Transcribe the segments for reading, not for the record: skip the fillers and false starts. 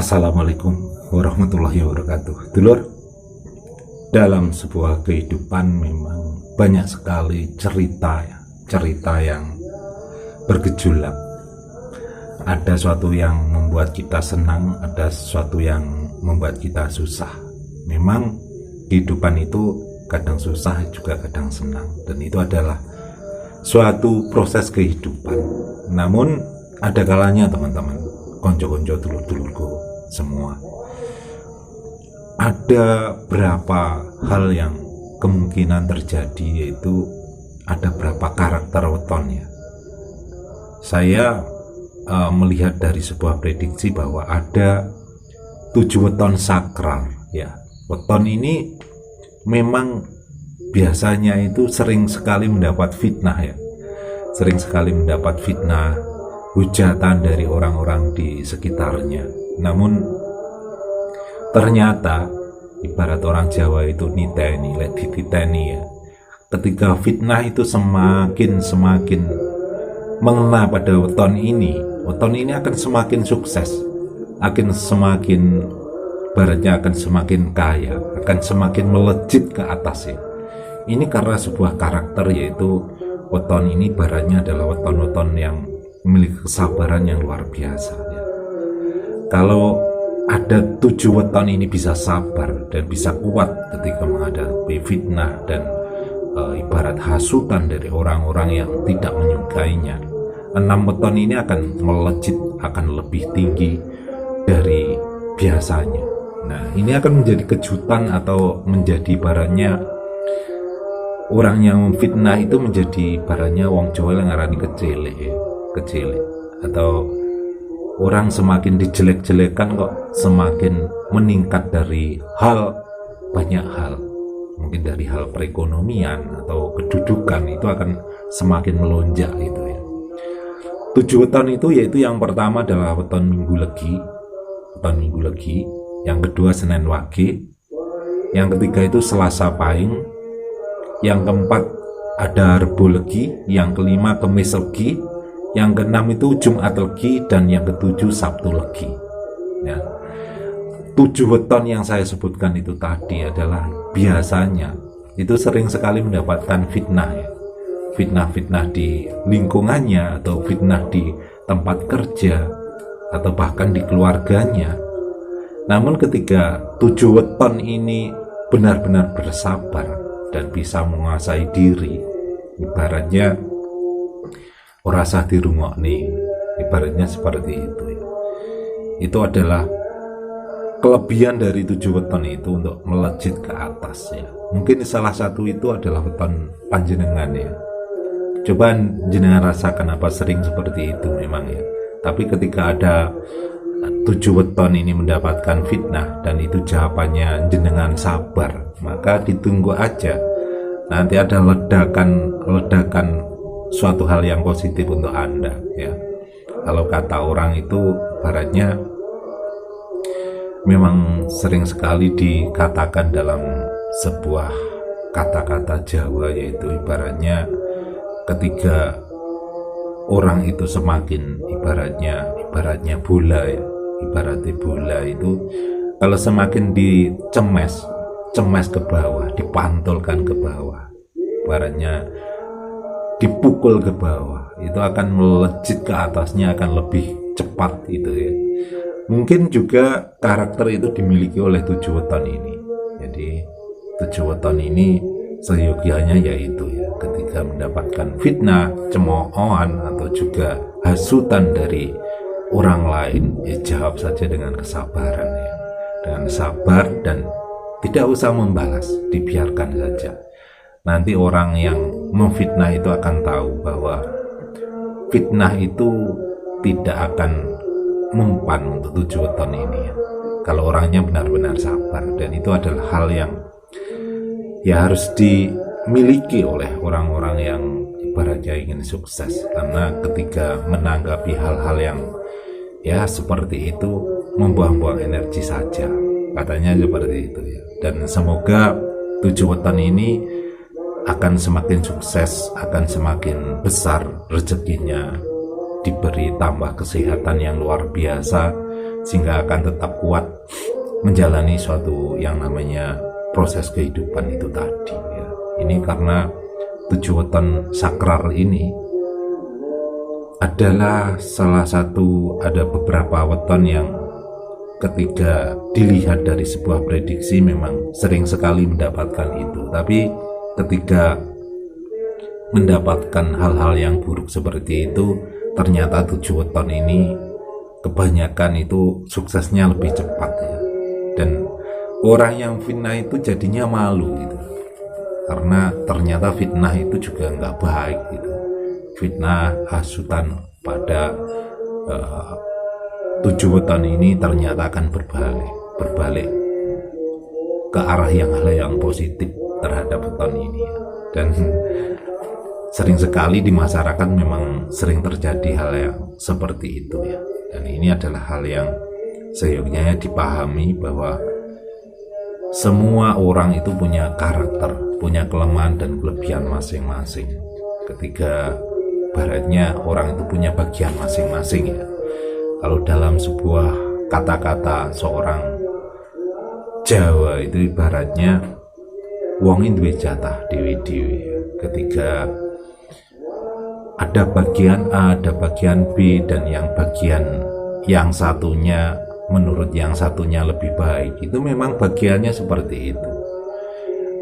Assalamualaikum warahmatullahi wabarakatuh. Dulur, dalam sebuah kehidupan memang banyak sekali cerita yang bergejolak. Ada sesuatu yang membuat kita senang, ada sesuatu yang membuat kita susah. Memang kehidupan itu kadang susah juga kadang senang, dan itu adalah suatu proses kehidupan. Namun ada kalanya teman-teman, konco-konco dulur-dulurku semua, ada berapa hal yang kemungkinan terjadi, yaitu ada berapa karakter wetonnya. Saya melihat dari sebuah prediksi bahwa ada 7 weton sakral ya. Weton ini memang biasanya itu sering sekali mendapat fitnah ya, sering sekali mendapat fitnah, hujatan dari orang-orang di sekitarnya. Namun ternyata ibarat orang Jawa itu niteni, dititeni ya. Ketika fitnah itu semakin mengena pada weton ini akan semakin sukses, akan semakin baratnya akan semakin kaya, akan semakin melejit ke atas ya. Ini karena sebuah karakter, yaitu weton ini baratnya adalah weton-weton yang memiliki kesabaran yang luar biasa ya. Kalau ada 7 weton ini bisa sabar dan bisa kuat ketika menghadapi fitnah dan ibarat hasutan dari orang-orang yang tidak menyukainya, 6 weton ini akan melejit, akan lebih tinggi dari biasanya. Nah, ini akan menjadi kejutan atau menjadi barannya orang yang memfitnah itu menjadi barannya wong Jawa yang ngarani kecil, atau orang semakin dijelek-jelekan kok semakin meningkat dari banyak hal, mungkin dari hal perekonomian atau kedudukan, itu akan semakin melonjak itu ya. 7 weton itu yaitu yang pertama adalah weton Minggu Legi, yang kedua Senin Wage, yang ketiga itu Selasa Pahing, yang keempat ada Rebo Legi, yang kelima Kemis Legi, yang keenam itu Jumat Legi, dan yang ketujuh Sabtu Legi ya. 7 weton yang saya sebutkan itu tadi adalah biasanya itu sering sekali mendapatkan fitnah ya. Fitnah di lingkungannya, atau fitnah di tempat kerja, atau bahkan di keluarganya. Namun ketika 7 weton ini benar-benar bersabar dan bisa menguasai diri, ibaratnya ora sah dirungokne, ibaratnya seperti itu ya. Itu adalah kelebihan dari 7 weton itu untuk melejit ke atas ya. Mungkin salah satu itu adalah weton panjenengan ya. Coba jenengan rasakan apa sering seperti itu memang ya. Tapi ketika ada 7 weton ini mendapatkan fitnah dan itu jawabannya jenengan sabar, maka ditunggu aja. Nanti ada ledakan suatu hal yang positif untuk Anda ya. Kalau kata orang itu baratnya memang sering sekali dikatakan dalam sebuah kata-kata Jawa, yaitu ibaratnya ketika orang itu semakin ibaratnya bola ya, ibaratnya bola itu kalau semakin cemes ke bawah, dipantulkan ke bawah, ibaratnya dipukul ke bawah, itu akan melejit ke atasnya, akan lebih cepat itu ya. Mungkin juga karakter itu dimiliki oleh 7 weton ini. Jadi 7 weton ini seyogianya yaitu ya, ketika mendapatkan fitnah, cemoohan, atau juga hasutan dari orang lain, ya jawab saja dengan kesabaran ya. Dengan sabar dan tidak usah membalas, dibiarkan saja. Nanti orang yang memfitnah itu akan tahu bahwa fitnah itu tidak akan mempan untuk 7 weton ini ya. Kalau orangnya benar-benar sabar, dan itu adalah hal yang ya harus dimiliki oleh orang-orang yang ibaratnya ingin sukses. Karena ketika menanggapi hal-hal yang ya seperti itu membuang-buang energi saja, katanya seperti itu ya. Dan semoga 7 weton ini akan semakin sukses, akan semakin besar rezekinya, diberi tambah kesehatan yang luar biasa, sehingga akan tetap kuat menjalani suatu yang namanya proses kehidupan itu tadi ya. Ini karena 7 weton sakral ini adalah salah satu, ada beberapa weton yang ketika dilihat dari sebuah prediksi memang sering sekali mendapatkan itu, tapi ketika mendapatkan hal-hal yang buruk seperti itu, ternyata 7 weton ini kebanyakan itu suksesnya lebih cepat ya. Dan orang yang fitnah itu jadinya malu gitu, karena ternyata fitnah itu juga nggak baik gitu. Fitnah, hasutan pada 7 weton ini ternyata akan berbalik ke arah hal yang positif terhadap weton ini ya. Dan sering sekali di masyarakat memang sering terjadi hal yang seperti itu ya. Dan ini adalah hal yang seyogyanya dipahami bahwa semua orang itu punya karakter, punya kelemahan dan kelebihan masing-masing. Ketika baratnya orang itu punya bagian masing-masing ya. Kalau dalam sebuah kata-kata seorang Jawa itu ibaratnya wong duwe jatah dewe-dewe ya. Ketika ada bagian A, ada bagian B, dan yang satunya menurut yang satunya lebih baik, itu memang bagiannya seperti itu.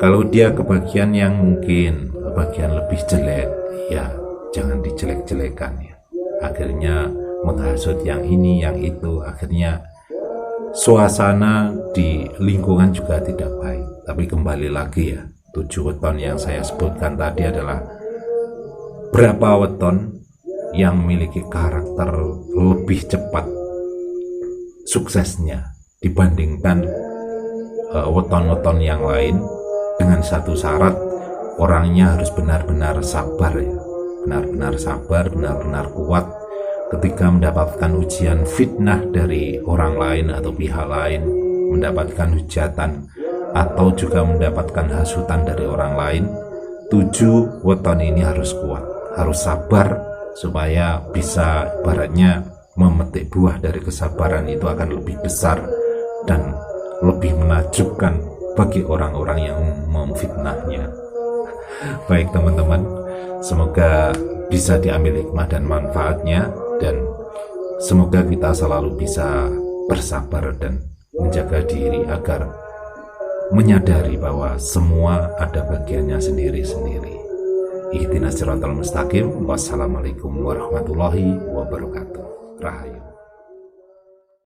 Kalau dia ke bagian yang mungkin bagian lebih jelek, ya jangan dijelek-jelekan ya. Akhirnya menghasut yang ini, yang itu, akhirnya suasana di lingkungan juga tidak baik. Tapi kembali lagi ya, 7 weton yang saya sebutkan tadi adalah berapa weton yang memiliki karakter lebih cepat suksesnya dibandingkan weton-weton yang lain, dengan satu syarat, orangnya harus benar-benar sabar ya, benar-benar sabar, benar-benar kuat ketika mendapatkan ujian fitnah dari orang lain atau pihak lain, mendapatkan hujatan atau juga mendapatkan hasutan dari orang lain. 7 weton ini harus kuat, harus sabar, supaya bisa ibaratnya memetik buah dari kesabaran itu akan lebih besar dan lebih menakjubkan bagi orang-orang yang memfitnahnya. Baik teman-teman, semoga bisa diambil hikmah dan manfaatnya, dan semoga kita selalu bisa bersabar dan menjaga diri agar menyadari bahwa semua ada bagiannya sendiri-sendiri. Ihdinas siratal mustaqim. Wassalamualaikum warahmatullahi wabarakatuh. Rahayu.